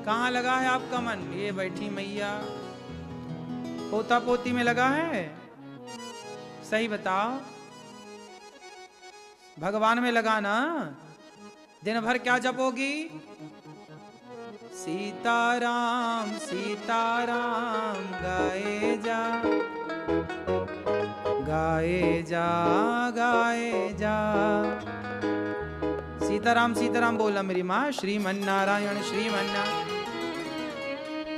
कहाँ लगा है आपका मन? ये बैठी मैया, पोता पोती में लगा है? सही बताओ, भगवान में लगा ना? दिन भर क्या जपोगी? सीताराम सीताराम गाए जा, गाए जा, गाए जा। सीताराम सीताराम बोला मेरी माँ। श्रीमन्नारायण श्रीमन्नारायण।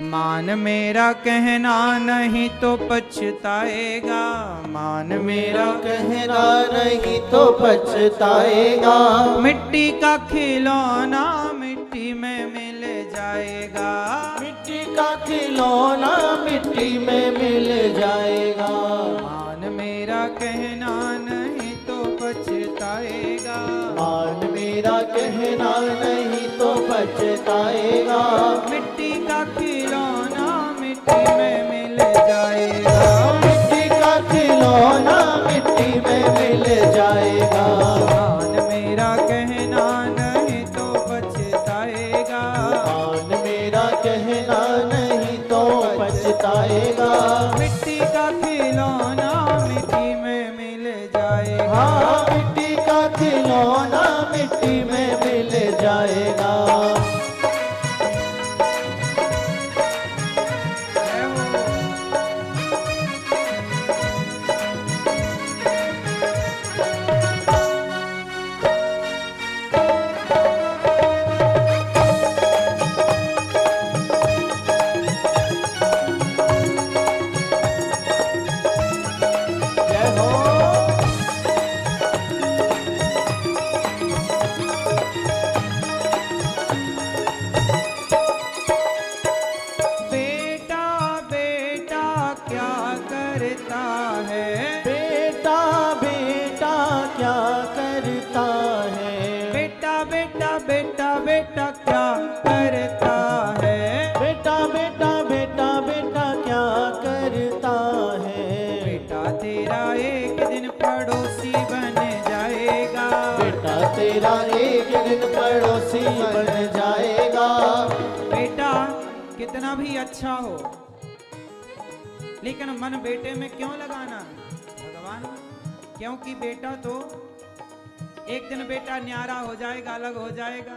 मान मेरा कहना नहीं तो पछताएगा, मान मेरा कहना नहीं तो पछताएगा। मिट्टी का खिलौना मिट्टी में मिल जाएगा, मिट्टी का खिलौना मिट्टी में मिल जाएगा। मान मेरा कहना नहीं तो पछताएगा, मान मेरा कहना नहीं तो पछताएगा। मिट्टी का खिलौना मिट्टी में मिल जाएगा, मिट्टी का खिलौना मिट्टी में मिल जाएगा। मान मेरा कहना नहीं तो पछताएगा, मान मेरा कहना नहीं तो पछताएगा। मिट्टी का खिलौना मिट्टी में मिल जाएगा। हाँ, मिट्टी का खिलौना मिट्टी में मिल जाएगा। बेटा क्या करता है? बेटा बेटा बेटा बेटा क्या करता है? बेटा तेरा एक दिन पड़ोसी बन जाएगा, बेटा तेरा एक दिन पड़ोसी बन जाएगा। बेटा कितना भी अच्छा हो, लेकिन मन बेटे में क्यों लगाना भगवान? क्योंकि बेटा तो एक दिन बेटा न्यारा हो जाएगा, अलग हो जाएगा।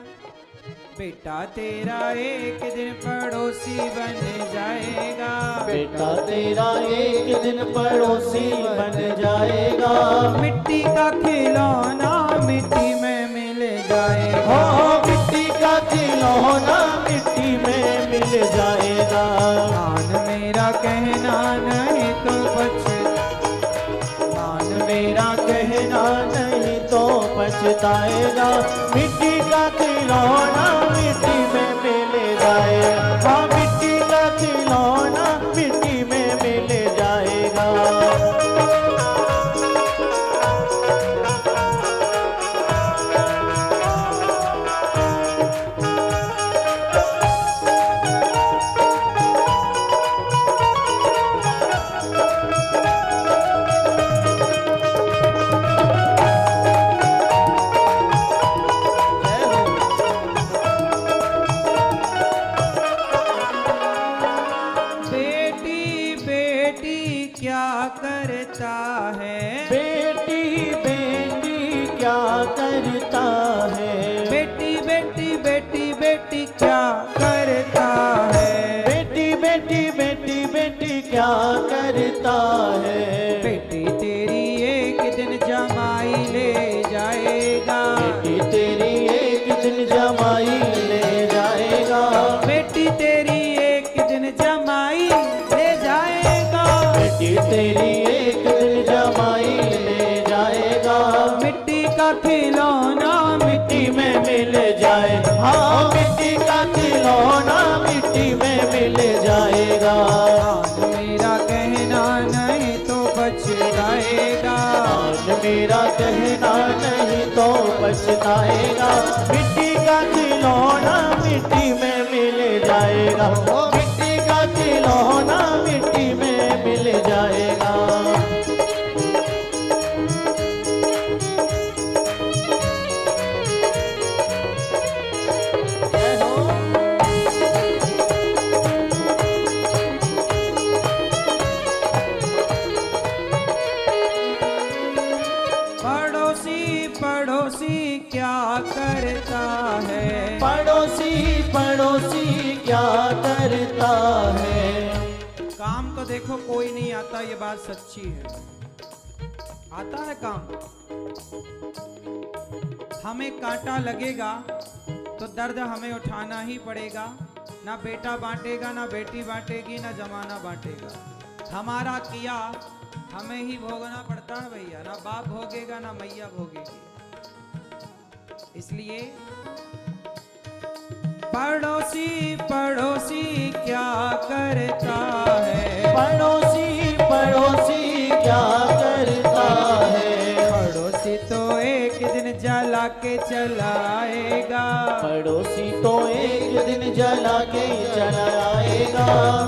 बेटा तेरा एक दिन पड़ोसी बन जाएगा, बेटा तेरा एक दिन पड़ोसी बन जाएगा। मिट्टी का खिलौना मिट्टी में मिल जाएगा, हो मिट्टी का खिलौना मिट्टी में मिल जाएगा। मान मेरा कहना नहीं तो मान मेरा कहना नहीं तो पछताएगा। मिट्टी का खिलौना मिट्टी में मिल जाएगा। हाँ, मिट्टी का खिलौना मिट्टी में मिल जाएगा। करता है? बेटी बेटी क्या करता है? बेटी बेटी बेटी बेटी क्या करता है? बेटी बेटी बेटी बेटी क्या करता है? बेटी तेरी एक दिन जमाई ले जाएगा, बेटी तेरी एक दिन जमाई ले जाएगा। बेटी तेरी एक दिन जमाई ले जाएगा, बेटी तेरी एक दिन जमाई ले जाएगा। मिट्टी का खिलौना मिट्टी में मिल जाए। हाँ, मिट्टी का खिलौना मिट्टी में मिल जाएगा। मेरा कहना नहीं तो पछताएगा, मेरा कहना नहीं तो पछताएगा। मिट्टी का खिलौना मिट्टी में मिल जाएगा। मिट्टी का खिलौना मिट्टी में मिल जाएगा। पड़ोसी क्या करता है। काम तो देखो कोई नहीं आता, ये बात सच्ची है। आता है काम। हमें कांटा लगेगा तो दर्द हमें उठाना ही पड़ेगा। ना बेटा बांटेगा, ना बेटी बांटेगी, ना जमाना बांटेगा। हमारा किया हमें ही भोगना पड़ता है भैया। ना बाप भोगेगा, ना मैया भोगेगी। इसलिए पड़ोसी पड़ोसी क्या करता है। पड़ोसी क्या करता है। पड़ोसी तो एक दिन जला के चलाएगा। पड़ोसी तो एक दिन जला के चला आएगा।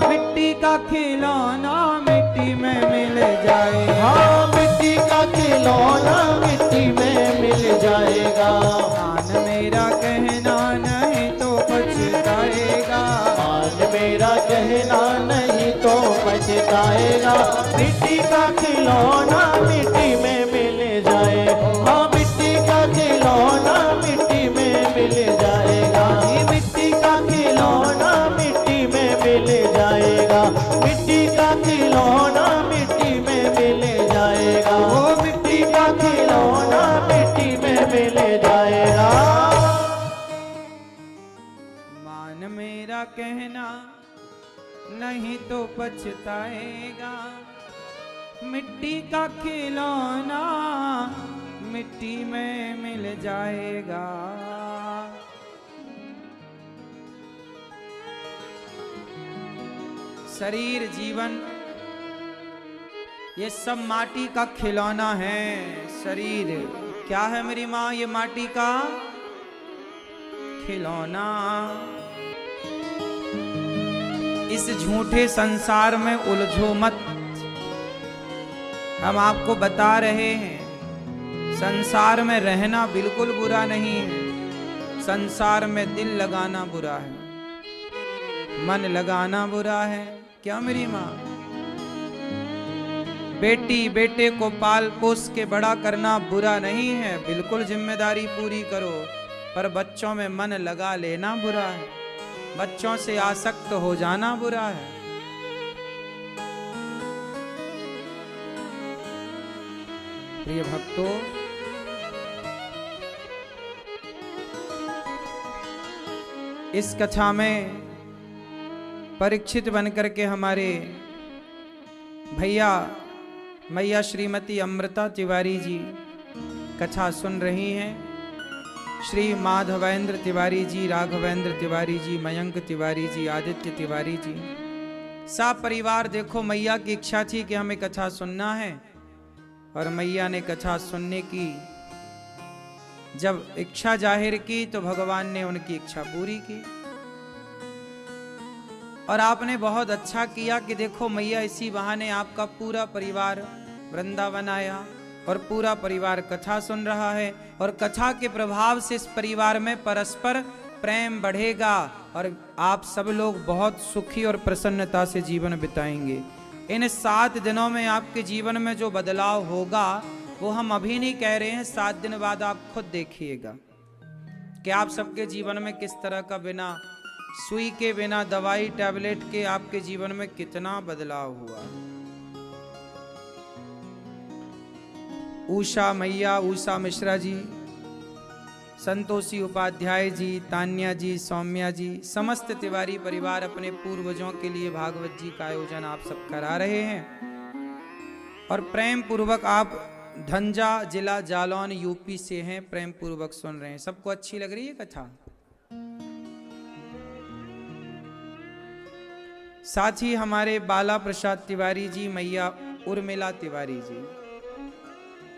मिट्टी का खिलौना मिट्टी में मिल जाएगा। हाँ, मिट्टी का खिलौना मिट्टी में मिल जाएगा। मान मेरा कहना नहीं तो पछताएगा। मान मेरा कहना नहीं तो पछताएगा। मिट्टी का खिलौना मिट्टी में मिल जाए। हाँ, मिट्टी का खिलौना मिट्टी में मिल जाएगा। ये मिट्टी का खिलौना मिट्टी में मिल जाएगा। मिट्टी का खिलौना मिट्टी में मिल जाएगा। वो मिट्टी का खिलौना मिट्टी में मिल जाएगा। मान मेरा कहना नहीं तो पछताएगा। मिट्टी का खिलौना मिट्टी में मिल जाएगा। शरीर, जीवन, ये सब माटी का खिलौना है। शरीर क्या है मेरी माँ? ये माटी का खिलौना। इस झूठे संसार में उलझो मत। हम आपको बता रहे हैं, संसार में रहना बिल्कुल बुरा नहीं है। संसार में दिल लगाना बुरा है, मन लगाना बुरा है। क्या मेरी माँ? बेटी बेटे को पाल पोस के बड़ा करना बुरा नहीं है, बिल्कुल जिम्मेदारी पूरी करो। पर बच्चों में मन लगा लेना बुरा है। बच्चों से आसक्त हो जाना बुरा है। प्रिय भक्तों, इस कथा में परीक्षित बनकर के हमारे भैया मैया श्रीमती अमृता तिवारी जी कथा सुन रही हैं। श्री माधवेंद्र तिवारी जी, राघवेंद्र तिवारी जी, मयंक तिवारी जी, आदित्य तिवारी जी, सब परिवार। देखो, मैया की इच्छा थी कि हमें कथा सुनना है और मैया ने कथा सुनने की जब इच्छा जाहिर की तो भगवान ने उनकी इच्छा पूरी की। और आपने बहुत अच्छा किया कि देखो मैया इसी बहाने आपका पूरा परिवार वृंदावन आया और पूरा परिवार कथा सुन रहा है। और कथा के प्रभाव से इस परिवार में परस्पर प्रेम बढ़ेगा और आप सब लोग बहुत सुखी और प्रसन्नता से जीवन बिताएंगे। इन 7 दिनों में आपके जीवन में जो बदलाव होगा वो हम अभी नहीं कह रहे हैं, 7 दिन बाद आप खुद देखिएगा कि आप सबके जीवन में किस तरह का, बिना सुई के, बिना दवाई टैबलेट के आपके जीवन में कितना बदलाव हुआ। उषा मैया, उषा मिश्रा जी, संतोषी उपाध्याय जी, तान्या जी, सौम्या जी, समस्त तिवारी परिवार अपने पूर्वजों के लिए भागवत जी का आयोजन आप सब करा रहे हैं। और प्रेम पूर्वक आप धंजा जिला जालौन यूपी से हैं, प्रेम पूर्वक सुन रहे हैं। सबको अच्छी लग रही है कथा? साथ ही हमारे बाला प्रसाद तिवारी जी, मैया उर्मिला तिवारी जी,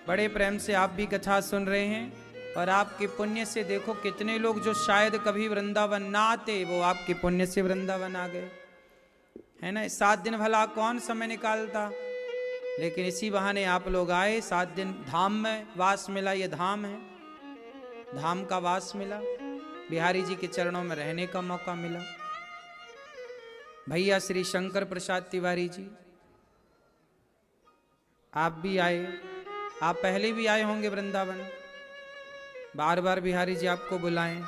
बड़े प्रेम से आप भी कथा सुन रहे हैं। और आपके पुण्य से देखो कितने लोग जो शायद कभी वृंदावन ना आते, वो आपके पुण्य से वृंदावन आ गए, है ना। 7 दिन भला कौन समय निकालता, लेकिन इसी बहाने आप लोग आए। 7 दिन धाम में वास मिला, ये धाम है, धाम का वास मिला, बिहारी जी के चरणों में रहने का मौका मिला। भैया श्री शंकर प्रसाद तिवारी जी, आप भी आए। आप पहले भी आए होंगे वृंदावन, बार बार बिहारी जी आपको बुलाएं,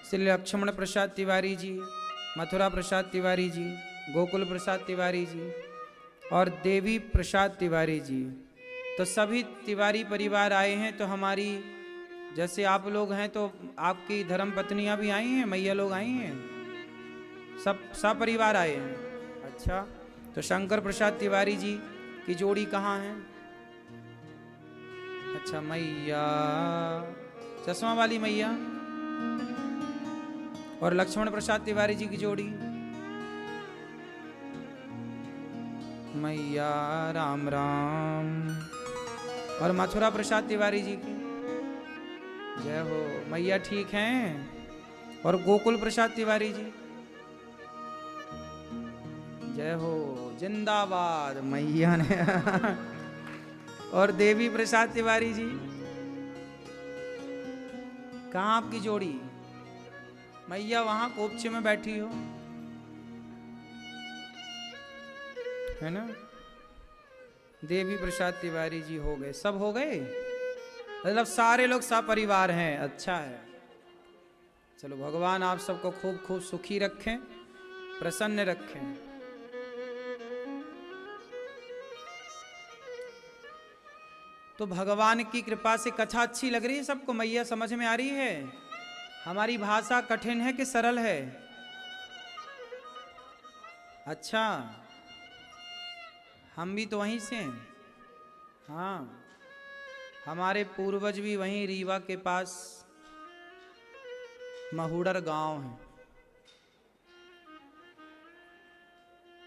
श्री लक्ष्मण प्रसाद तिवारी जी, मथुरा प्रसाद तिवारी जी, गोकुल प्रसाद तिवारी जी और देवी प्रसाद तिवारी जी, तो सभी तिवारी परिवार आए हैं। तो हमारी जैसे आप लोग हैं तो आपकी धर्म पत्नियां भी आई हैं, मैया लोग आई हैं, सब परिवार आए हैं। अच्छा, तो शंकर प्रसाद तिवारी जी की जोड़ी कहाँ है? अच्छा, मैया चश्मा वाली मैया और लक्ष्मण प्रसाद तिवारी जी की जोड़ी मैया राम राम, और मथुरा प्रसाद तिवारी जी की जय हो। मैया ठीक हैं? और गोकुल प्रसाद तिवारी जी जय हो, जिंदाबाद मैया ने। और देवी प्रसाद तिवारी जी, कहाँ आपकी जोड़ी? मैया वहां कोपचे में बैठी हो, है ना? देवी प्रसाद तिवारी जी हो गए, सब हो गए, मतलब सारे लोग सपरिवार हैं। अच्छा है, चलो भगवान आप सबको खूब खूब सुखी रखें, प्रसन्न रखें। तो भगवान की कृपा से कथा अच्छी लग रही है सबको? मैया समझ में आ रही है? हमारी भाषा कठिन है कि सरल है? अच्छा, हम भी तो वहीं से हैं। हाँ, हमारे पूर्वज भी वहीं रीवा के पास महुड़र गांव है,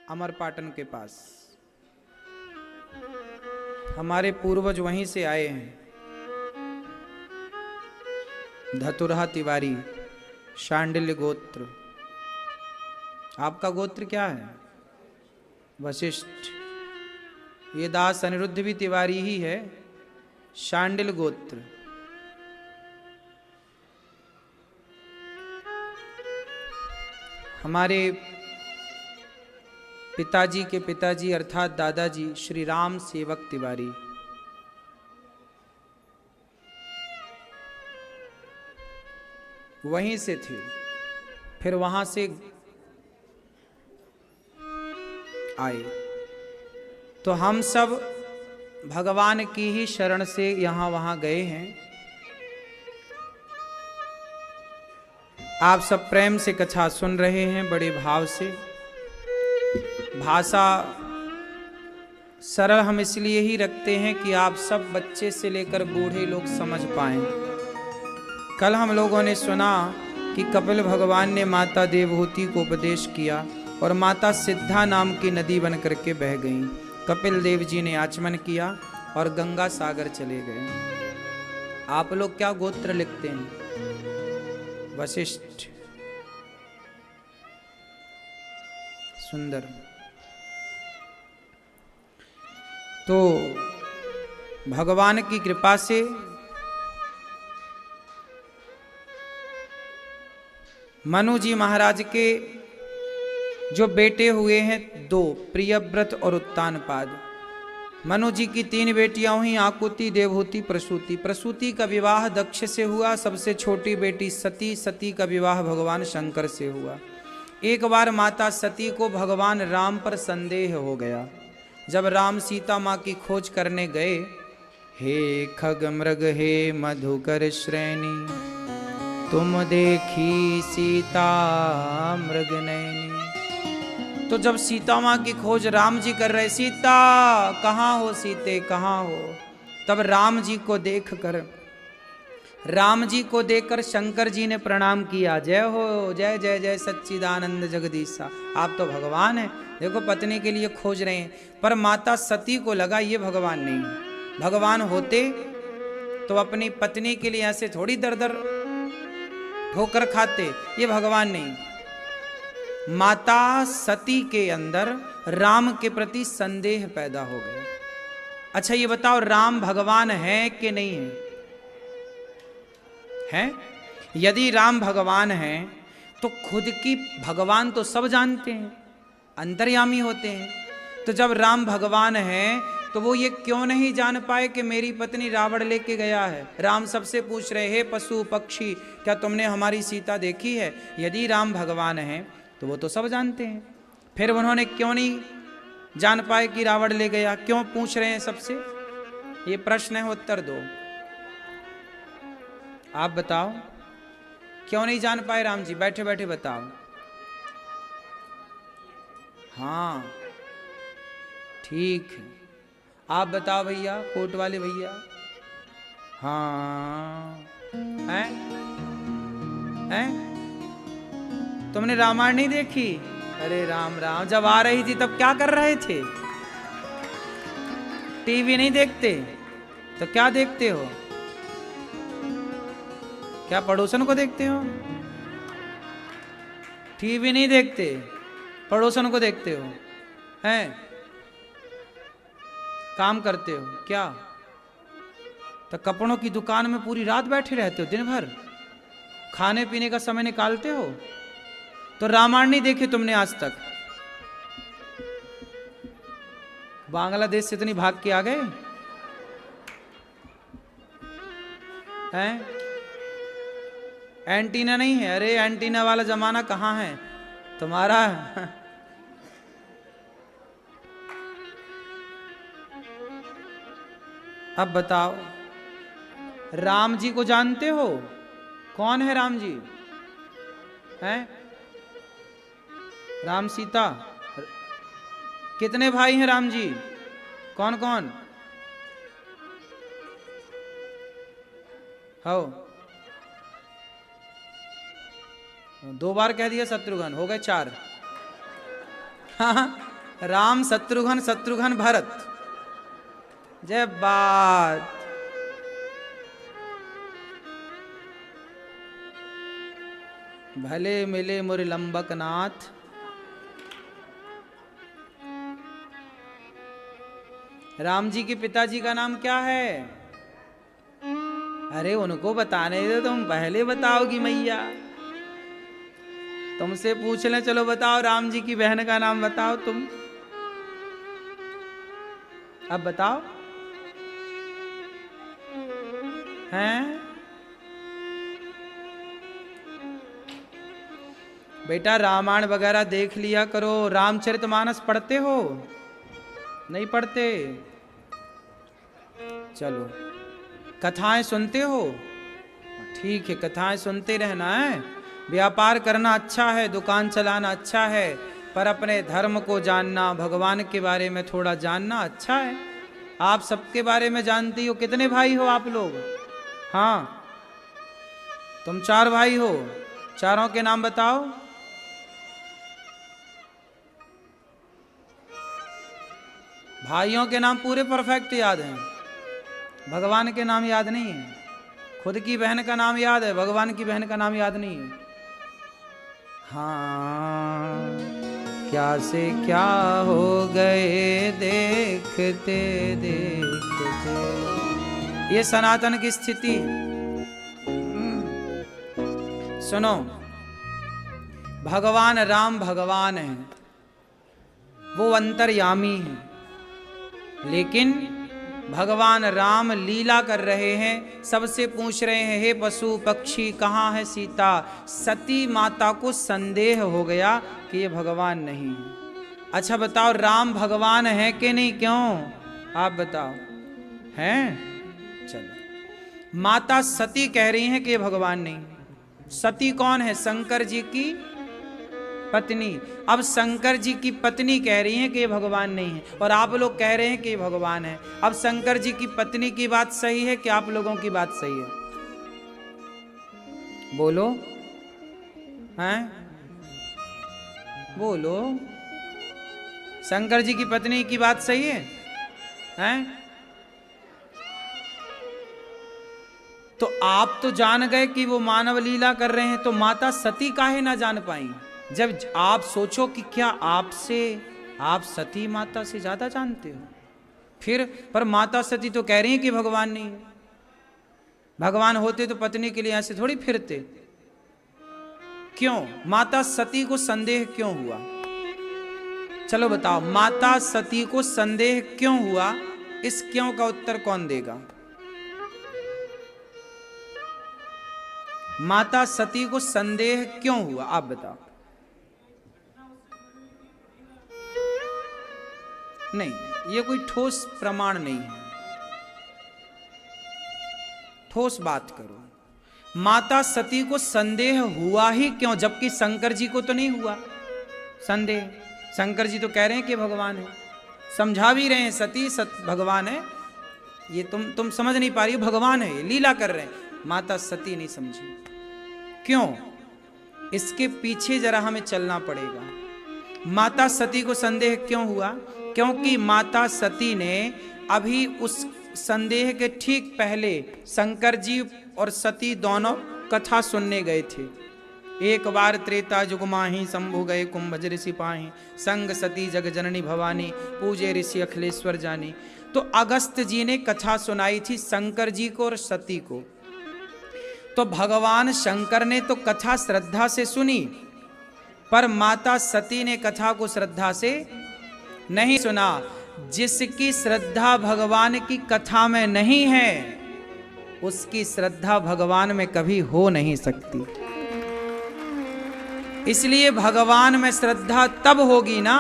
अमरपाटन के पास। हमारे पूर्वज वहीं से आए हैं। धतुरहा तिवारी, शांडिल्य गोत्र। आपका गोत्र क्या है? वशिष्ठ। ये दास अनिरुद्ध भी तिवारी ही है, शांडिल गोत्र। हमारे पिताजी के पिताजी अर्थात दादाजी श्री राम सेवक तिवारी। वहीं से थे, फिर वहां से आए। तो हम सब भगवान की ही शरण से यहां वहां गए हैं। आप सब प्रेम से कथा सुन रहे हैं, बड़े भाव से। भाषा सरल हम इसलिए ही रखते हैं कि आप सब बच्चे से लेकर बूढ़े लोग समझ पाएं। कल हम लोगों ने सुना कि कपिल भगवान ने माता देवहूति को उपदेश किया और माता सिद्धा नाम की नदी बन करके बह गई। कपिल देव जी ने आचमन किया और गंगा सागर चले गए। आप लोग क्या गोत्र लिखते हैं? वशिष्ठ। सुंदर। तो भगवान की कृपा से मनु जी महाराज के जो बेटे हुए हैं दो, प्रियव्रत और उत्तानपाद। मनु जी की 3 बेटियां हुई, आकुति, देवहूति, प्रसूति। प्रसूति का विवाह दक्ष से हुआ। सबसे छोटी बेटी सती, सती का विवाह भगवान शंकर से हुआ। एक बार माता सती को भगवान राम पर संदेह हो गया। जब राम सीता माँ की खोज करने गए, हे खग मृग हे मधुकर श्रेणी, तुम देखी सीता मृग नैनी। तो जब सीता माँ की खोज राम जी कर रहे, सीता कहाँ हो, सीते कहाँ हो, तब राम जी को देखकर शंकर जी ने प्रणाम किया। जय हो, जय जय जय सच्चिदानंद जगदीशा। आप तो भगवान हैं, देखो पत्नी के लिए खोज रहे हैं। पर माता सती को लगा ये भगवान नहीं है। भगवान होते तो अपनी पत्नी के लिए ऐसे थोड़ी दर दर ठोकर खाते, ये भगवान नहीं। माता सती के अंदर राम के प्रति संदेह पैदा हो गया। अच्छा ये बताओ, राम भगवान है कि नहीं है? हैं? यदि राम भगवान हैं तो खुद की भगवान तो सब जानते हैं, अंतर्यामी होते हैं। तो जब राम भगवान हैं तो वो ये क्यों नहीं जान पाए कि मेरी पत्नी रावण लेके गया है। राम सबसे पूछ रहे, हे पशु पक्षी, क्या तुमने हमारी सीता देखी है? यदि राम भगवान हैं तो वो तो सब जानते हैं, फिर उन्होंने क्यों नहीं जान पाए कि रावण ले गया? क्यों पूछ रहे हैं सबसे? ये प्रश्न है, उत्तर दो। आप बताओ, क्यों नहीं जान पाए राम जी? बैठे बैठे बताओ। हाँ ठीक है, आप बताओ भैया, कोट वाले भैया। हाँ हैं? हैं? तुमने रामायण नहीं देखी? अरे राम राम, जब आ रही थी तब क्या कर रहे थे? टीवी नहीं देखते तो क्या देखते हो? क्या पड़ोसन को देखते हो? टीवी नहीं देखते, पड़ोसन को देखते हो, हैं? काम करते हो क्या? तो कपड़ों की दुकान में पूरी रात बैठे रहते हो, दिन भर खाने पीने का समय निकालते हो? तो रामायण नहीं देखे तुमने आज तक? बांग्लादेश से इतनी भाग के आ गए हैं? एंटीना नहीं है? अरे एंटीना वाला जमाना कहाँ है तुम्हारा? अब बताओ, राम जी को जानते हो? कौन है राम जी? हैं? राम सीता, कितने भाई हैं राम जी? कौन कौन? हो, 2 बार कह दिया शत्रुघ्न, हो गए 4। हाँ, राम शत्रुघ्न, शत्रुघ्न भरत। जय बात। भले मिले मुर लंबक नाथ, राम जी के पिताजी का नाम क्या है? अरे उनको बताने दो, तुम पहले बताओगी मैया। तुमसे पूछ लें, चलो बताओ, राम जी की बहन का नाम बताओ तुम। अब बताओ, हैं? बेटा रामायण वगैरह देख लिया करो। रामचरितमानस पढ़ते हो? नहीं पढ़ते? चलो, कथाएं सुनते हो? ठीक है, कथाएं सुनते रहना है। व्यापार करना अच्छा है, दुकान चलाना अच्छा है, पर अपने धर्म को जानना, भगवान के बारे में थोड़ा जानना अच्छा है। आप सबके बारे में जानती हो। कितने भाई हो आप लोग? हाँ, तुम 4 भाई हो। चारों के नाम बताओ। भाइयों के नाम पूरे परफेक्ट याद हैं, भगवान के नाम याद नहीं है। खुद की बहन का नाम याद है, भगवान की बहन का नाम याद नहीं है। हाँ, क्या से क्या हो गए देखते देखते। ये सनातन की स्थिति। सुनो, भगवान राम भगवान है, वो अंतर्यामी है, लेकिन भगवान राम लीला कर रहे हैं। सबसे पूछ रहे हैं, हे पशु पक्षी, कहाँ है सीता? सती माता को संदेह हो गया कि ये भगवान नहीं है। अच्छा बताओ, राम भगवान है कि नहीं? क्यों? आप बताओ, हैं? चलो, माता सती कह रही हैं कि ये भगवान नहीं। सती कौन है? शंकर जी की पत्नी। अब शंकर जी की पत्नी कह रही हैं कि ये भगवान नहीं है, और आप लोग कह रहे हैं कि ये भगवान है। अब शंकर जी की पत्नी की बात सही है कि आप लोगों की बात सही है? बोलो, हैं? बोलो, शंकर जी की पत्नी की बात सही है? हैं? तो आप तो जान गए कि वो मानव लीला कर रहे हैं, तो माता सती काहे ना जान पाई? जब आप सोचो कि क्या आपसे, आप सती माता से ज्यादा जानते हो, फिर पर माता सती तो कह रही हैं कि भगवान नहीं है। भगवान होते तो पत्नी के लिए ऐसे थोड़ी फिरते। क्यों? माता सती को संदेह क्यों हुआ? चलो बताओ, माता सती को संदेह क्यों हुआ इस क्यों का उत्तर कौन देगा? माता सती को संदेह क्यों हुआ, आप बताओ। नहीं, ये कोई ठोस प्रमाण नहीं है, ठोस बात करो। माता सती को संदेह हुआ ही क्यों, जबकि शंकर जी को तो नहीं हुआ संदेह। शंकर जी तो कह रहे हैं कि भगवान है, समझा भी रहे हैं सती भगवान है। ये तुम समझ नहीं पा रही, भगवान है, ये लीला कर रहे हैं। माता सती नहीं समझी क्यों, इसके पीछे जरा हमें चलना पड़ेगा। माता सती को संदेह क्यों हुआ? क्योंकि माता सती ने अभी उस संदेह के ठीक पहले शंकर जी और सती दोनों कथा सुनने गए थे। एक बार त्रेता जुग माही शंभु गए कुंभज ऋषि पाही, संग सती जग जननी भवानी, पूजे ऋषि अखिलेश्वर जानी। तो अगस्त जी ने कथा सुनाई थी शंकर जी को और सती को। तो भगवान शंकर ने तो कथा श्रद्धा से सुनी, पर माता सती ने कथा को श्रद्धा से नहीं सुना। जिसकी श्रद्धा भगवान की कथा में नहीं है, उसकी श्रद्धा भगवान में कभी हो नहीं सकती। इसलिए भगवान में श्रद्धा तब होगी ना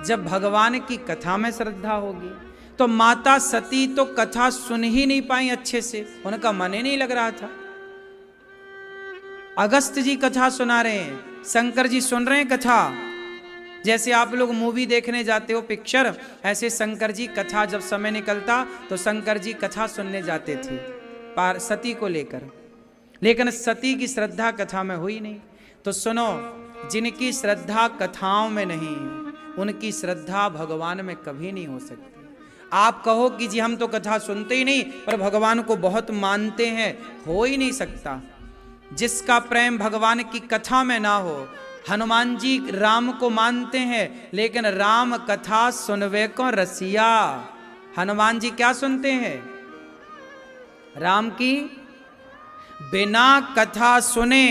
जब भगवान की कथा में श्रद्धा होगी। तो माता सती तो कथा सुन ही नहीं पाई अच्छे से, उनका मन ही नहीं लग रहा था। अगस्त जी कथा सुना रहे हैं, शंकर जी सुन रहे हैं कथा। जैसे आप लोग मूवी देखने जाते हो पिक्चर, ऐसे शंकर जी कथा जब समय निकलता तो शंकर जी कथा सुनने जाते थे सती को लेकर। लेकिन सती की श्रद्धा कथा में हुई नहीं। तो सुनो, जिनकी श्रद्धा कथाओं में नहीं है, उनकी श्रद्धा भगवान में कभी नहीं हो सकती। आप कहो कि जी हम तो कथा सुनते ही नहीं पर भगवान को बहुत मानते हैं, हो ही नहीं सकता। जिसका प्रेम भगवान की कथा में ना हो, हनुमान जी राम को मानते हैं लेकिन राम कथा सुनवे को रसिया। हनुमान जी क्या सुनते हैं? राम की। बिना कथा सुने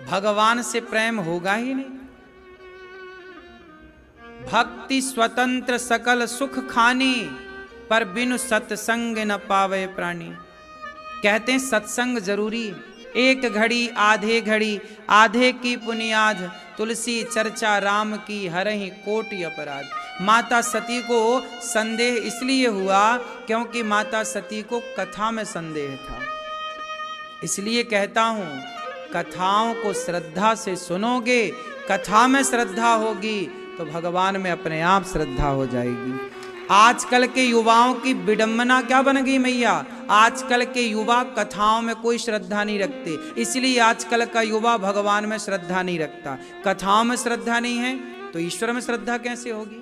भगवान से प्रेम होगा ही नहीं। भक्ति स्वतंत्र सकल सुख खानी, पर बिनु सत्संग न पावे प्राणी। कहते हैं सत्संग जरूरी, एक घड़ी आधे घड़ी आधे की पुनियाद, तुलसी चर्चा राम की हरहि कोटि अपराध। माता सती को संदेह इसलिए हुआ क्योंकि माता सती को कथा में संदेह था। इसलिए कहता हूं, कथाओं को श्रद्धा से सुनोगे, कथा में श्रद्धा होगी तो भगवान में अपने आप श्रद्धा हो जाएगी। आजकल के युवाओं की विडंबना क्या बन गई मैया? आजकल के युवा कथाओं में कोई श्रद्धा नहीं रखते, इसलिए आजकल का युवा भगवान में श्रद्धा नहीं रखता। कथाओं में श्रद्धा नहीं है तो ईश्वर में श्रद्धा कैसे होगी?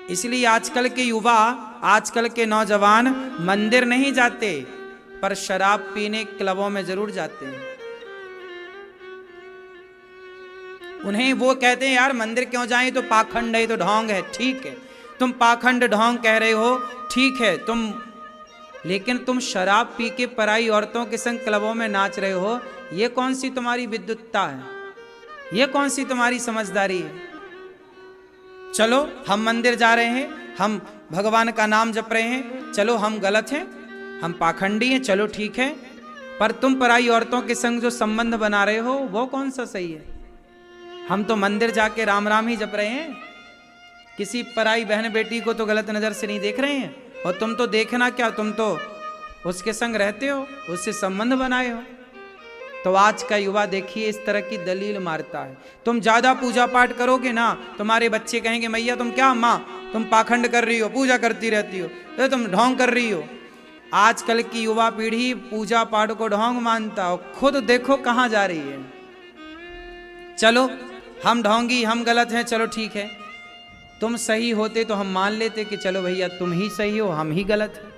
इसलिए आजकल के युवा, आजकल के नौजवान मंदिर नहीं जाते पर शराब पीने क्लबों में जरूर जाते हैं। उन्हें वो कहते हैं यार मंदिर क्यों जाएं, तो पाखंड है, तो ढोंग है। ठीक है, तुम पाखंड ढोंग कह रहे हो, ठीक है तुम, लेकिन तुम शराब पी के पराई औरतों के संग क्लबों में नाच रहे हो, ये कौन सी तुम्हारी विद्युतता है? ये कौन सी तुम्हारी समझदारी है? चलो हम मंदिर जा रहे हैं, हम भगवान का नाम जप रहे हैं, चलो हम गलत हैं, हम पाखंडी हैं, चलो ठीक है, पर तुम पराई औरतों के संग जो संबंध बना रहे हो वो कौन सा सही है? हम तो मंदिर जाके राम राम ही जप रहे हैं, किसी पराई बहन बेटी को तो गलत नजर से नहीं देख रहे हैं। और तुम तो देखना क्या, तुम तो उसके संग रहते हो, उससे संबंध बनाए हो। तो आज का युवा देखिए इस तरह की दलील मारता है। तुम ज्यादा पूजा पाठ करोगे ना, तुम्हारे बच्चे कहेंगे मैया तुम क्या माँ, तुम पाखंड कर रही हो, पूजा करती रहती हो, तो तुम ढोंग कर रही हो। आजकल की युवा पीढ़ी पूजा पाठ को ढोंग मानता हो, खुद देखो कहाँ जा रही है। चलो हम ढोंगी, हम गलत हैं, चलो ठीक है, तुम सही होते तो हम मान लेते कि चलो भैया तुम ही सही हो, हम ही गलत हैं।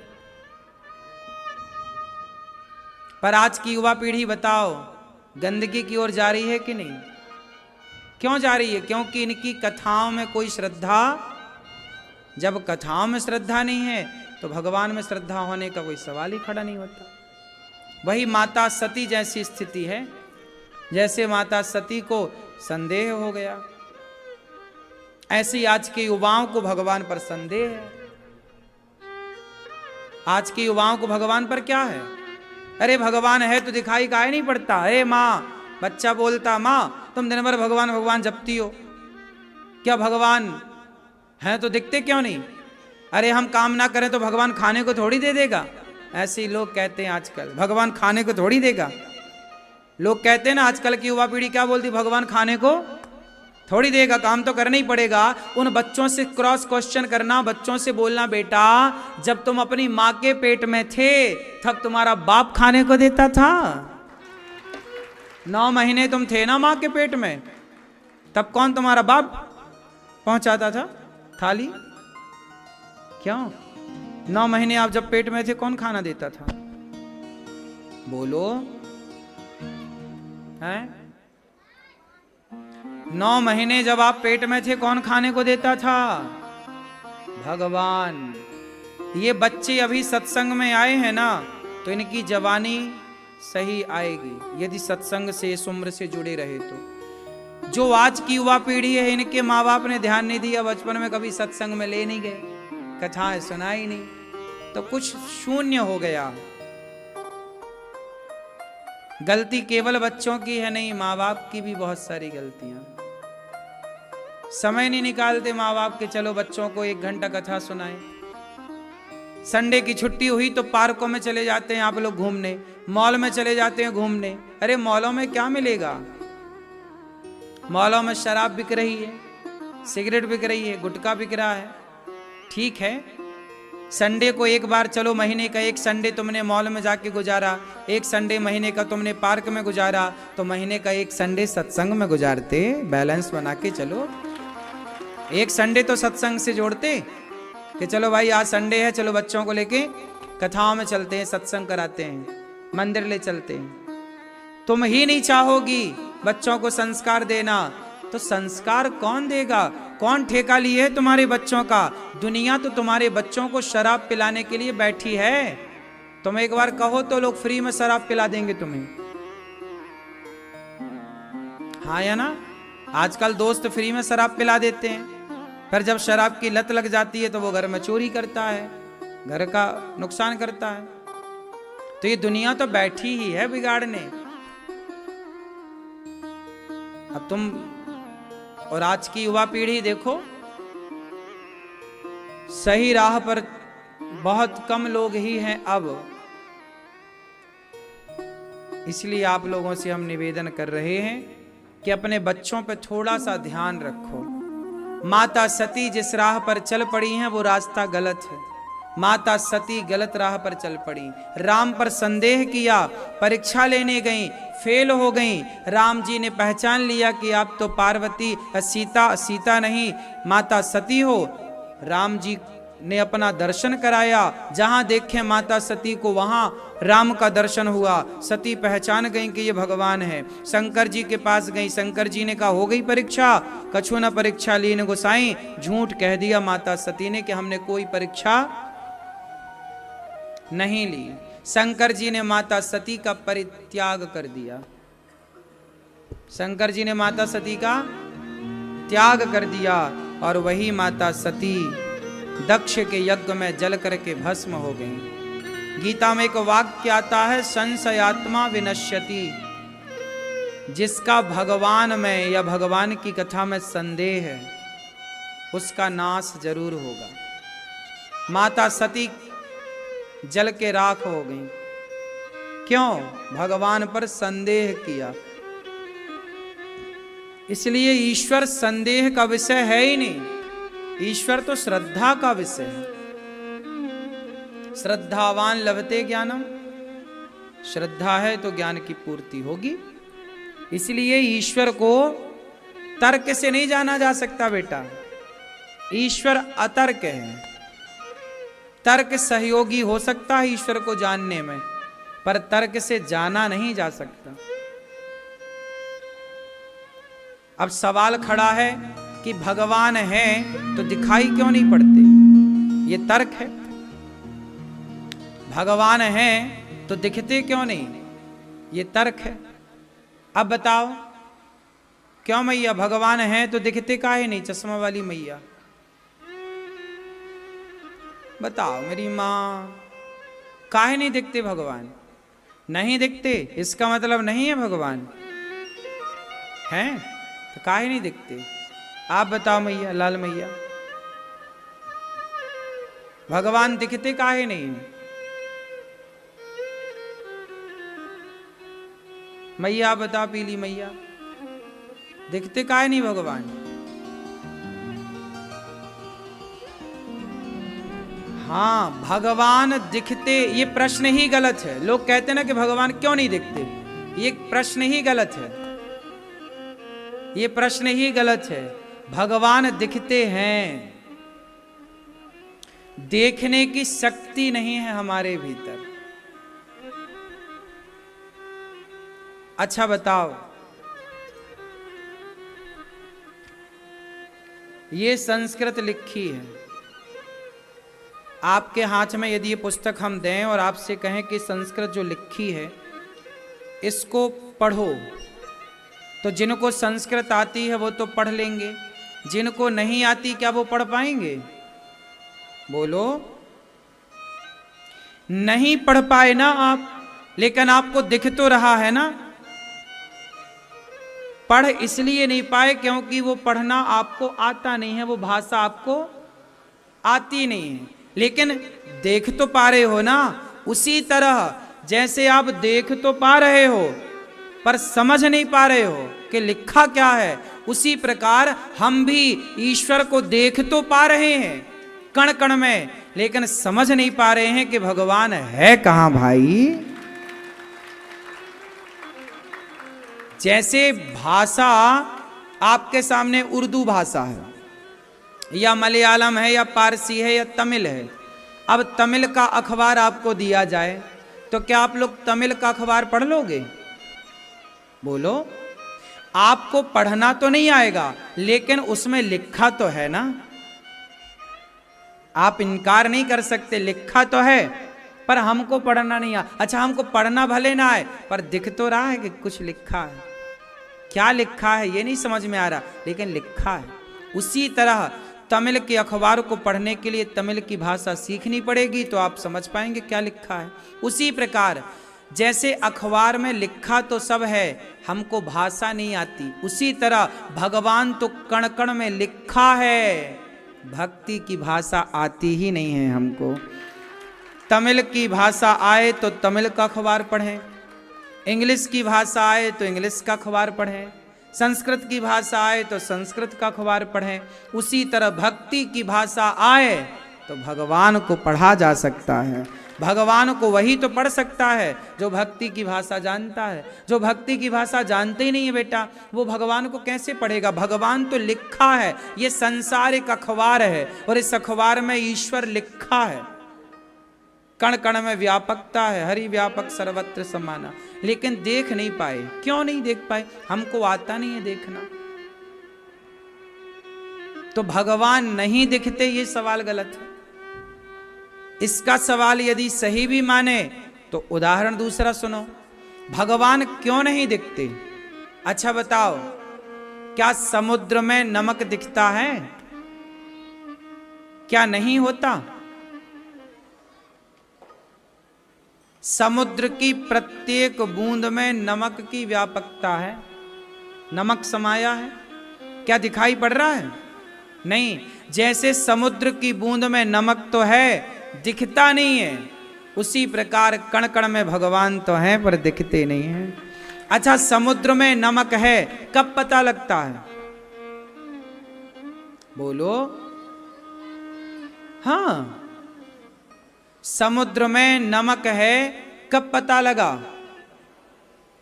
पर आज की युवा पीढ़ी बताओ गंदगी की ओर जा रही है कि नहीं? क्यों जा रही है? क्योंकि इनकी कथाओं में कोई श्रद्धा, जब कथाओं में श्रद्धा नहीं है तो भगवान में श्रद्धा होने का कोई सवाल ही खड़ा नहीं होता। वही माता सती जैसी स्थिति है, जैसे माता सती को संदेह हो गया, ऐसे आज के युवाओं को भगवान पर संदेह है। आज के युवाओं को भगवान पर क्या है? अरे भगवान है तो दिखाई काहे नहीं पड़ता? अरे माँ, बच्चा बोलता माँ तुम दिन भर भगवान भगवान जपती हो, क्या भगवान है तो दिखते क्यों नहीं? अरे हम काम ना करें तो भगवान खाने को थोड़ी दे देगा। ऐसे ही लोग कहते हैं आजकल, भगवान खाने को थोड़ी देगा। लोग कहते हैं ना, आजकल की युवा पीढ़ी क्या बोलती, भगवान खाने को थोड़ी देगा, काम तो करना ही पड़ेगा। उन बच्चों से क्रॉस क्वेश्चन करना, बच्चों से बोलना, बेटा जब तुम अपनी माँ के पेट में थे तब तुम्हारा बाप खाने को देता था? 9 महीने तुम थे ना माँ के पेट में, तब कौन तुम्हारा बाप पहुंचाता था थाली? क्यों? 9 महीने आप जब पेट में थे कौन खाना देता था? बोलो हैं? 9 महीने जब आप पेट में थे कौन खाने को देता था? भगवान। ये बच्चे अभी सत्संग में आए हैं ना, तो इनकी जवानी सही आएगी यदि सत्संग से इस उम्र से जुड़े रहे तो। जो आज की युवा पीढ़ी है, इनके माँ बाप ने ध्यान नहीं दिया, बचपन में कभी सत्संग में ले नहीं गए, कथाएं सुनाई नहीं, तो कुछ शून्य हो गया। गलती केवल बच्चों की है नहीं, माँ बाप की भी बहुत सारी गलतियां। समय नहीं निकालते माँ बाप के, चलो बच्चों को 1 घंटा कथा सुनाएं। संडे की छुट्टी हुई तो पार्कों में चले जाते हैं आप लोग घूमने, मॉल में चले जाते हैं घूमने। अरे मॉलों में क्या मिलेगा? मॉलों में शराब बिक रही है, सिगरेट बिक रही है, गुटखा बिक रहा है। ठीक है, संडे को एक बार चलो, महीने का 1 संडे तुमने मॉल में जाके गुजारा, 1 संडे महीने का तुमने पार्क में गुजारा, तो महीने का 1 संडे सत्संग में गुजारते, बैलेंस बना के चलो। 1 संडे तो सत्संग से जोड़ते कि चलो भाई आज संडे है, चलो बच्चों को लेके कथाओं में चलते हैं, सत्संग कराते हैं, मंदिर ले चलते हैं। तुम ही नहीं चाहोगी बच्चों को संस्कार देना, तो संस्कार कौन देगा? कौन ठेका लिए है तुम्हारे बच्चों का? दुनिया तो तुम्हारे बच्चों को शराब पिलाने के लिए बैठी है। तुम एक बार कहो तो लोग फ्री में शराब पिला देंगे तुम्हें, हाँ या ना? आजकल दोस्त फ्री में शराब पिला देते हैं, फिर जब शराब की लत लग जाती है तो वो घर में चोरी करता है, घर का नुकसान करता है। तो ये दुनिया तो बैठी ही है बिगाड़ने। अब तुम और आज की युवा पीढ़ी देखो, सही राह पर बहुत कम लोग ही हैं अब। इसलिए आप लोगों से हम निवेदन कर रहे हैं कि अपने बच्चों पर थोड़ा सा ध्यान रखो। माता सती जिस राह पर चल पड़ी हैं वो रास्ता गलत है। माता सती गलत राह पर चल पड़ी, राम पर संदेह किया, परीक्षा लेने गई, फेल हो गई। राम जी ने पहचान लिया कि आप तो पार्वती सीता नहीं माता सती हो। राम जी ने अपना दर्शन कराया, जहां देखे माता सती को वहां राम का दर्शन हुआ। सती पहचान गई कि ये भगवान है। शंकर जी के पास गई, शंकर जी ने कहा हो गई परीक्षा, कछु न परीक्षा लीन गोसाई। झूठ कह दिया माता सती ने कि हमने कोई परीक्षा नहीं ली। शंकर जी ने माता सती का परित्याग कर दिया। शंकर जी ने माता सती का त्याग कर दिया और वही माता सती दक्ष के यज्ञ में जल करके भस्म हो गई। गीता में एक वाक्य आता है, संशयात्मा विनश्यति। जिसका भगवान में या भगवान की कथा में संदेह है उसका नाश जरूर होगा। माता सती जल के राख हो गई, क्यों? भगवान पर संदेह किया। इसलिए ईश्वर संदेह का विषय है ही नहीं, ईश्वर तो श्रद्धा का विषय है। श्रद्धावान लभते ज्ञानम, श्रद्धा है तो ज्ञान की पूर्ति होगी। इसलिए ईश्वर को तर्क से नहीं जाना जा सकता बेटा, ईश्वर अतर्क है। तर्क सहयोगी हो सकता है ईश्वर को जानने में, पर तर्क से जाना नहीं जा सकता। अब सवाल खड़ा है कि भगवान है तो दिखाई क्यों नहीं पड़ते? ये तर्क है। भगवान है तो दिखते क्यों नहीं? ये तर्क है। अब बताओ क्यों मैया भगवान है तो दिखते काहे नहीं? चश्मा वाली मैया बताओ, मेरी माँ काहे नहीं दिखते भगवान? नहीं दिखते इसका मतलब नहीं है भगवान हैं, तो काहे नहीं दिखते? आप बताओ मैया, लाल मैया, भगवान दिखते काहे नहीं है? मैया आप बता, पीली मैया, दिखते काहे नहीं भगवान? हाँ, भगवान दिखते, ये प्रश्न ही गलत है। लोग कहते हैं ना कि भगवान क्यों नहीं दिखते, ये प्रश्न ही गलत है, ये प्रश्न ही गलत है। भगवान दिखते हैं, देखने की शक्ति नहीं है हमारे भीतर। अच्छा बताओ, ये संस्कृत लिखी है, आपके हाथ में यदि ये पुस्तक हम दें और आपसे कहें कि संस्कृत जो लिखी है इसको पढ़ो, तो जिनको संस्कृत आती है वो तो पढ़ लेंगे, जिनको नहीं आती क्या वो पढ़ पाएंगे? बोलो, नहीं पढ़ पाए ना आप, लेकिन आपको दिख तो रहा है ना। पढ़ इसलिए नहीं पाए क्योंकि वो पढ़ना आपको आता नहीं है, वो भाषा आपको आती नहीं है, लेकिन देख तो पा रहे हो ना। उसी तरह जैसे आप देख तो पा रहे हो पर समझ नहीं पा रहे हो कि लिखा क्या है, उसी प्रकार हम भी ईश्वर को देख तो पा रहे हैं कण कण में, लेकिन समझ नहीं पा रहे हैं कि भगवान है कहां भाई। जैसे भाषा आपके सामने उर्दू भाषा है या मलयालम है या पारसी है या तमिल है। अब तमिल का अखबार आपको दिया जाए तो क्या आप लोग तमिल का अखबार पढ़ लोगे? बोलो, आपको पढ़ना तो नहीं आएगा लेकिन उसमें लिखा तो है ना। आप इनकार नहीं कर सकते, लिखा तो है पर हमको पढ़ना नहीं आ। अच्छा, हमको पढ़ना भले ना आए पर दिख तो रहा है कि कुछ लिखा है। क्या लिखा है ये नहीं समझ में आ रहा, लेकिन लिखा है। उसी तरह तमिल के अखबार को पढ़ने के लिए तमिल की भाषा सीखनी पड़ेगी तो आप समझ पाएंगे क्या लिखा है। उसी प्रकार जैसे अखबार में लिखा तो सब है, हमको भाषा नहीं आती, उसी तरह भगवान तो कण कण में लिखा है, भक्ति की भाषा आती ही नहीं है हमको। तमिल की भाषा आए तो तमिल का अखबार पढ़ें, इंग्लिश की भाषा आए तो इंग्लिश का अखबार पढ़ें, संस्कृत की भाषा आए तो संस्कृत का अखबार पढ़ें। उसी तरह भक्ति की भाषा आए तो भगवान को पढ़ा जा सकता है। भगवान को वही तो पढ़ सकता है जो भक्ति की भाषा जानता है। जो भक्ति की भाषा जानते ही नहीं है बेटा, वो भगवान को कैसे पढ़ेगा? भगवान तो लिखा है, ये संसार एक अखबार है और इस अखबार में ईश्वर लिखा है, कण कण में व्यापकता है, हरि व्यापक सर्वत्र समाना, लेकिन देख नहीं पाए। क्यों नहीं देख पाए? हमको आता नहीं है देखना। तो भगवान नहीं दिखते ये सवाल गलत है। इसका सवाल यदि सही भी माने तो उदाहरण दूसरा सुनो, भगवान क्यों नहीं दिखते? अच्छा बताओ, क्या समुद्र में नमक दिखता है? क्या नहीं होता? समुद्र की प्रत्येक बूंद में नमक की व्यापकता है, नमक समाया है। क्या दिखाई पड़ रहा है? नहीं। जैसे समुद्र की बूंद में नमक तो है, दिखता नहीं है, उसी प्रकार कण कण में भगवान तो हैं पर दिखते नहीं हैं। अच्छा, समुद्र में नमक है, कब पता लगता है? बोलो। हाँ, समुद्र में नमक है, कब पता लगा?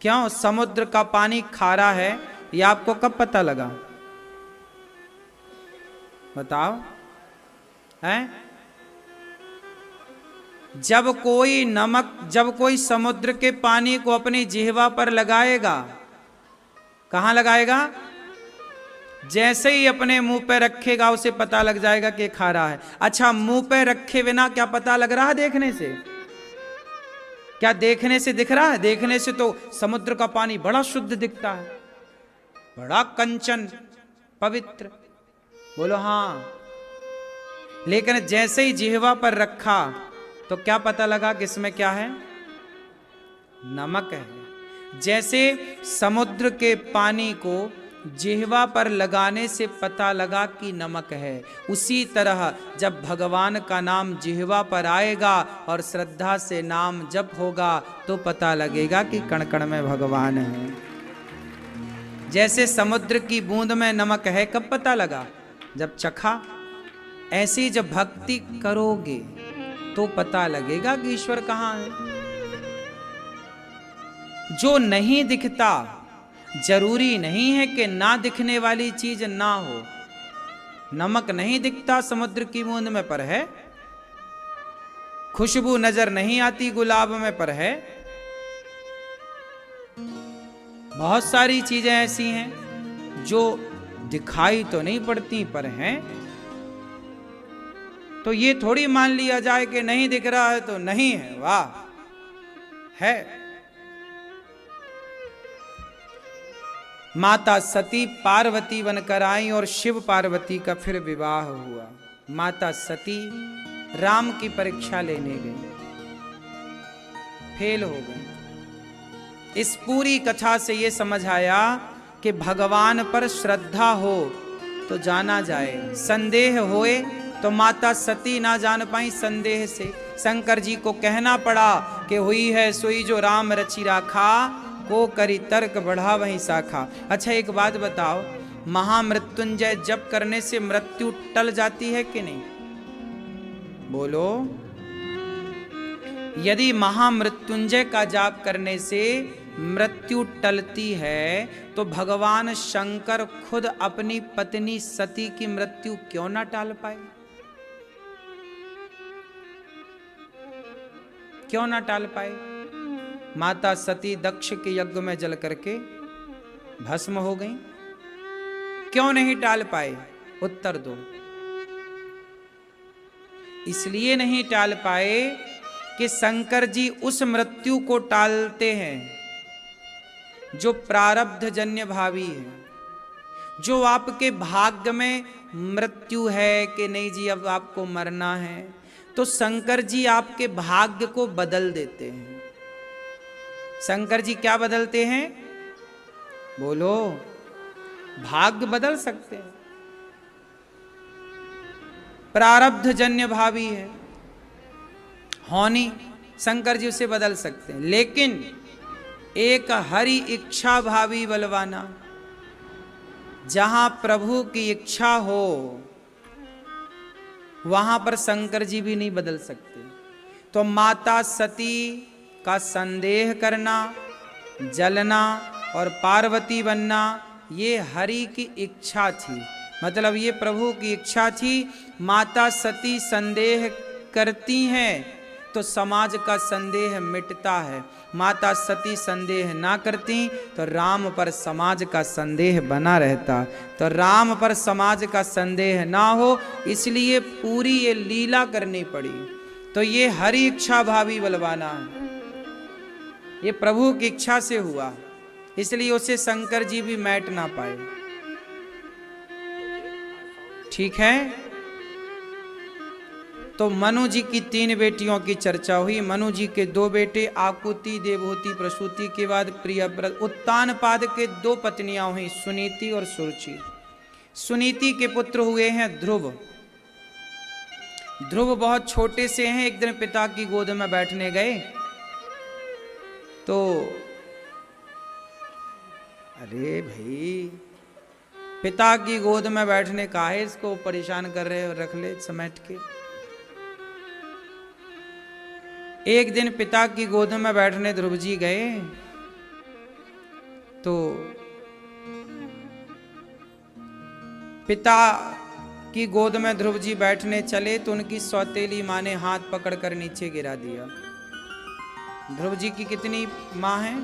क्यों? समुद्र का पानी खारा है, यह आपको कब पता लगा? बताओ। हैं? जब कोई समुद्र के पानी को अपनी जिह्वा पर लगाएगा, कहां लगाएगा? जैसे ही अपने मुंह पे रखेगा उसे पता लग जाएगा कि खारा है। अच्छा, मुंह पे रखे बिना क्या पता लग रहा है देखने से? क्या देखने से दिख रहा है? देखने से तो समुद्र का पानी बड़ा शुद्ध दिखता है, बड़ा कंचन पवित्र। बोलो हाँ। लेकिन जैसे ही जिह्वा पर रखा तो तो क्या पता लगा कि इसमें क्या है? नमक है। जैसे समुद्र के पानी को जिह्वा पर लगाने से पता लगा कि नमक है, उसी तरह जब भगवान का नाम जिह्वा पर आएगा और श्रद्धा से नाम जप होगा तो पता लगेगा कि कण कण में भगवान है। जैसे समुद्र की बूंद में नमक है, कब पता लगा? जब चखा। ऐसे ही जब भक्ति करोगे तो पता लगेगा कि ईश्वर कहाँ है। जो नहीं दिखता, जरूरी नहीं है कि ना दिखने वाली चीज ना हो। नमक नहीं दिखता समुद्र की बूंद में, पर है। खुशबू नजर नहीं आती गुलाब में, पर है। बहुत सारी चीजें ऐसी हैं जो दिखाई तो नहीं पड़ती पर हैं। तो ये थोड़ी मान लिया जाए कि नहीं दिख रहा है तो नहीं है, वाह, है। माता सती पार्वती बनकर आई और शिव पार्वती का फिर विवाह हुआ। माता सती राम की परीक्षा लेने गई, फेल हो गई। इस पूरी कथा से ये समझ आया कि भगवान पर श्रद्धा हो तो जाना जाए, संदेह होए तो माता सती ना जान पाई संदेह से। शंकर जी को कहना पड़ा कि हुई है सोई जो राम रचि राखा, को करी तर्क बढ़ा वहीं शाखा। अच्छा एक बात बताओ, महामृत्युंजय जप करने से मृत्यु टल जाती है कि नहीं? बोलो। यदि महामृत्युंजय का जाप करने से मृत्यु टलती है तो भगवान शंकर खुद अपनी पत्नी सती की मृत्यु क्यों ना टाल पाए? क्यों ना टाल पाए? माता सती दक्ष के यज्ञ में जल करके भस्म हो गई, क्यों नहीं टाल पाए? उत्तर दो। इसलिए नहीं टाल पाए कि शंकर जी उस मृत्यु को टालते हैं जो प्रारब्ध जन्य भावी है, जो आपके भाग्य में मृत्यु है कि नहीं जी अब आपको मरना है, तो शंकर जी आपके भाग्य को बदल देते हैं। शंकर जी क्या बदलते हैं? बोलो। भाग्य बदल सकते हैं, प्रारब्ध जन्य भावी है, होनी, शंकर जी उसे बदल सकते हैं। लेकिन एक हरि इच्छा भावी बलवाना, जहां प्रभु की इच्छा हो वहां पर शंकर जी भी नहीं बदल सकते। तो माता सती का संदेह करना, जलना और पार्वती बनना ये हरि की इच्छा थी, मतलब ये प्रभु की इच्छा थी। माता सती संदेह करती हैं तो समाज का संदेह मिटता है। माता सती संदेह ना करती तो राम पर समाज का संदेह बना रहता। तो राम पर समाज का संदेह ना हो इसलिए पूरी ये लीला करनी पड़ी। तो ये हरि इच्छा भावी बलवाना है, ये प्रभु की इच्छा से हुआ, इसलिए उसे शंकर जी भी मैट ना पाए। ठीक है। तो मनु जी की 3 बेटियों की चर्चा हुई। मनु जी के 2 बेटे आकुति, देवहूति, प्रसूति के बाद प्रियव्रत। उत्तानपाद के 2 पत्नियां हुई, सुनीति और सुरुचि। सुनीति के पुत्र हुए हैं ध्रुव। ध्रुव बहुत छोटे से हैं। एक दिन पिता की गोद में बैठने गए तो अरे भाई, पिता की गोद में बैठने का है, इसको परेशान कर रहे हो, रख ले समेट के। एक दिन पिता की गोद में बैठने ध्रुव जी गए तो पिता की गोद में ध्रुव जी बैठने चले तो उनकी सौतेली माँ ने हाथ पकड़कर नीचे गिरा दिया। ध्रुव जी की कितनी माँ हैं?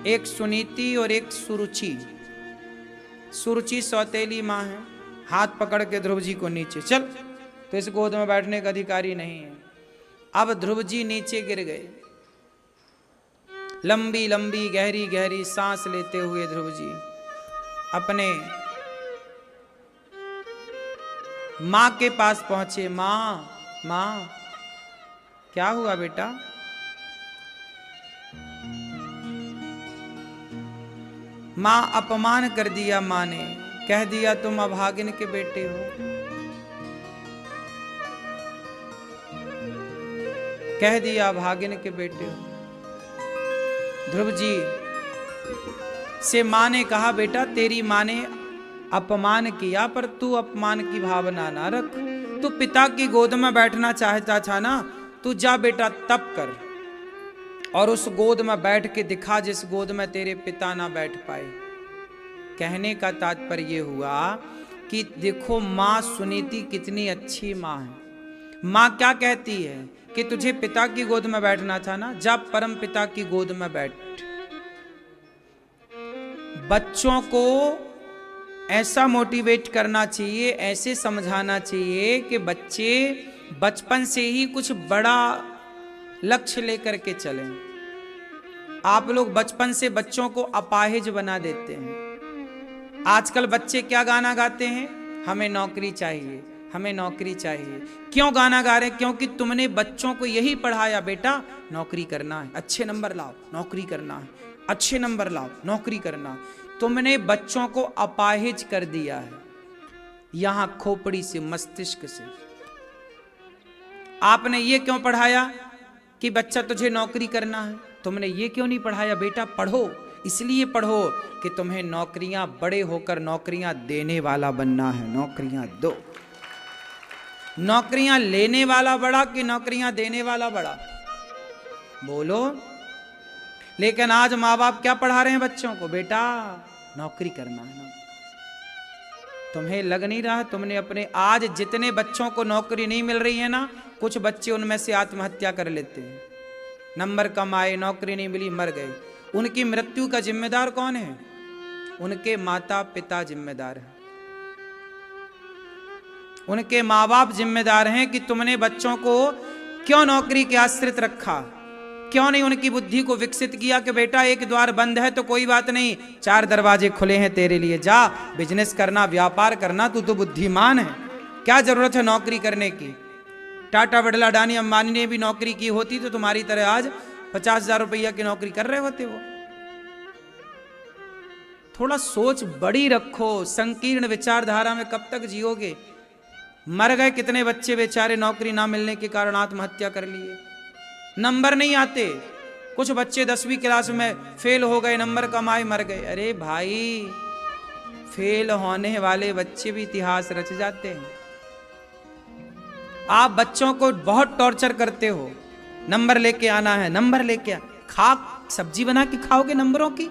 एक सुनीति और एक सुरुचि। सुरुचि सौतेली माँ है, हाथ पकड़ के ध्रुव जी को नीचे चल, तो इस गोद में बैठने का अधिकारी नहीं है। अब ध्रुव जी नीचे गिर गए। लंबी लंबी गहरी गहरी सांस लेते हुए ध्रुव जी अपने मां के पास पहुंचे। मां, माँ क्या हुआ बेटा? माँ अपमान कर दिया, माँ ने कह दिया तुम अभागिन के बेटे हो। कह दिया अभागिन के बेटे हो। ध्रुव जी से माँ ने कहा बेटा तेरी माँ ने अपमान किया पर तू अपमान की भावना ना रख। तू पिता की गोद में बैठना चाहता था ना, तू जा बेटा तप कर और उस गोद में बैठ के दिखा जिस गोद में तेरे पिता ना बैठ पाए। कहने का तात्पर्य ये हुआ कि देखो माँ सुनीति कितनी अच्छी माँ है। माँ क्या कहती है कि तुझे पिता की गोद में बैठना था ना, जा परम पिता की गोद में बैठ। बच्चों को ऐसा मोटिवेट करना चाहिए, ऐसे समझाना चाहिए कि बच्चे बचपन से ही कुछ बड़ा लक्ष्य लेकर के चलें। आप लोग बचपन से बच्चों को अपाहिज बना देते हैं। आजकल बच्चे क्या गाना गाते हैं? हमें नौकरी चाहिए, हमें नौकरी चाहिए। क्यों गाना गा रहे हैं? क्योंकि तुमने बच्चों को यही पढ़ाया बेटा नौकरी करना है, अच्छे नंबर लाओ, नौकरी करना है, अच्छे नंबर लाओ, नौकरी करना है। तुमने बच्चों को अपाहिज कर दिया है, यहां खोपड़ी से, मस्तिष्क से। आपने ये क्यों पढ़ाया कि बच्चा तुझे नौकरी करना है? तुमने ये क्यों नहीं पढ़ाया बेटा पढ़ो, इसलिए पढ़ो कि तुम्हें नौकरियां बड़े होकर नौकरियां देने वाला बनना है। नौकरियां दो। नौकरियां लेने वाला बड़ा कि नौकरियां देने वाला बड़ा? बोलो। लेकिन आज माँ बाप क्या पढ़ा रहे हैं बच्चों को? बेटा नौकरी करना है ना। तुम्हें लग नहीं रहा तुमने अपने, आज जितने बच्चों को नौकरी नहीं मिल रही है ना, कुछ बच्चे उनमें से आत्महत्या कर लेते हैं। नंबर कम आए, नौकरी नहीं मिली, मर गए। उनकी मृत्यु का जिम्मेदार कौन है? उनके माता पिता जिम्मेदार हैं, उनके माँ बाप जिम्मेदार हैं कि तुमने बच्चों को क्यों नौकरी के आश्रित रखा, क्यों नहीं उनकी बुद्धि को विकसित किया कि बेटा एक द्वार बंद है तो कोई बात नहीं, 4 दरवाजे खुले हैं तेरे लिए, जा बिजनेस करना, व्यापार करना, तू तो बुद्धिमान है, क्या जरूरत है नौकरी करने की। टाटा बिरला अडानी अंबानी ने भी नौकरी की होती तो तुम्हारी तरह आज 50,000 रुपया की नौकरी कर रहे होते वो। थोड़ा सोच बड़ी रखो, संकीर्ण विचारधारा में कब तक जियोगे? मर गए कितने बच्चे बेचारे नौकरी ना मिलने के कारण आत्महत्या कर लिए। नंबर नहीं आते, कुछ बच्चे 10वीं क्लास में फेल हो गए, नंबर कम आए, मर गए। अरे भाई फेल होने वाले बच्चे भी इतिहास रच जाते हैं। आप बच्चों को बहुत टॉर्चर करते हो, नंबर लेके आना है, नंबर लेके खा, सब्जी बना के खाओगे नंबरों की?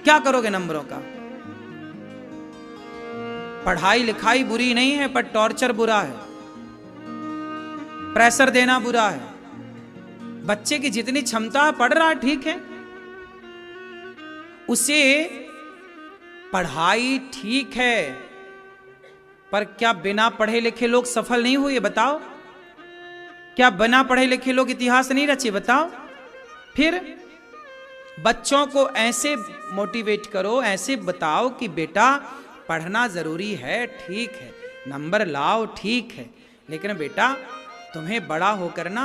क्या करोगे नंबरों का? पढ़ाई लिखाई बुरी नहीं है पर टॉर्चर बुरा है, प्रेशर देना बुरा है। बच्चे की जितनी क्षमता पढ़ रहा है ठीक है, उसे पढ़ाई ठीक है, पर क्या बिना पढ़े लिखे लोग सफल नहीं हुए? बताओ। क्या बिना पढ़े लिखे लोग इतिहास नहीं रचे? बताओ। फिर बच्चों को ऐसे मोटिवेट करो, ऐसे बताओ कि बेटा पढ़ना जरूरी है, ठीक है, नंबर लाओ, ठीक है, लेकिन बेटा तुम्हें बड़ा होकर ना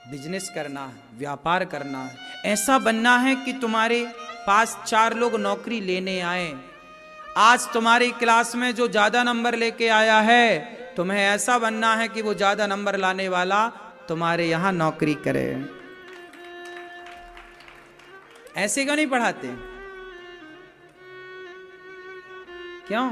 बिजनेस करना है, व्यापार करना है, ऐसा बनना है कि तुम्हारे पास 4 लोग नौकरी लेने आए। आज तुम्हारी क्लास में जो ज्यादा नंबर लेके आया है, तुम्हें ऐसा बनना है कि वो ज्यादा नंबर लाने वाला तुम्हारे यहां नौकरी करे। ऐसे क्यों नहीं पढ़ाते? क्यों?